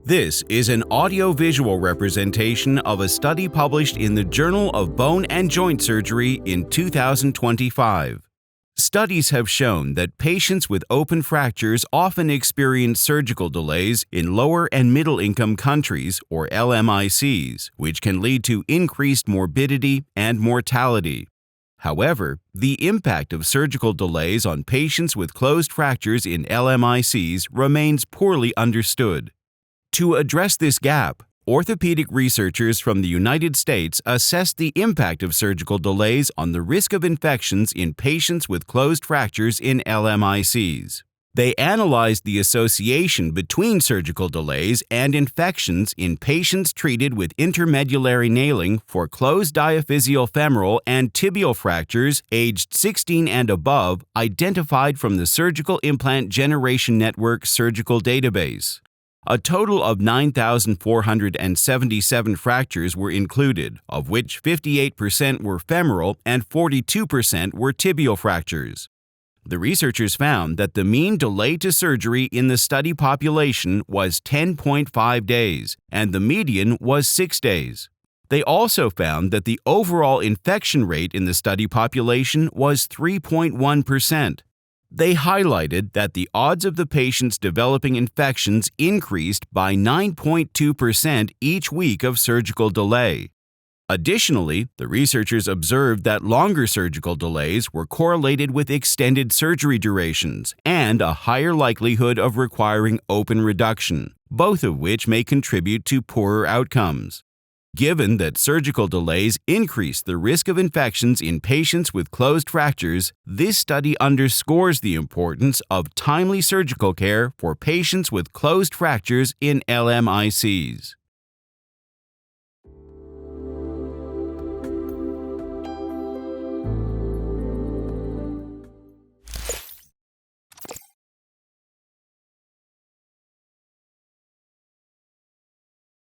This is an audio-visual representation of a study published in the Journal of Bone and Joint Surgery in 2025. Studies have shown that patients with open fractures often experience surgical delays in lower and middle-income countries, or LMICs, which can lead to increased morbidity and mortality. However, the impact of surgical delays on patients with closed fractures in LMICs remains poorly understood. To address this gap, orthopedic researchers from the United States assessed the impact of surgical delays on the risk of infections in patients with closed fractures in LMICs. They analyzed the association between surgical delays and infections in patients treated with intermedullary nailing for closed diaphyseal femoral and tibial fractures aged 16 and above identified from the Surgical Implant Generation Network surgical database. A total of 9,477 fractures were included, of which 58% were femoral and 42% were tibial fractures. The researchers found that the mean delay to surgery in the study population was 10.5 days, and the median was 6 days. They also found that the overall infection rate in the study population was 3.1%. They highlighted that the odds of the patients developing infections increased by 9.2% each week of surgical delay. Additionally, the researchers observed that longer surgical delays were correlated with extended surgery durations and a higher likelihood of requiring open reduction, both of which may contribute to poorer outcomes. Given that surgical delays increase the risk of infections in patients with closed fractures, this study underscores the importance of timely surgical care for patients with closed fractures in LMICs.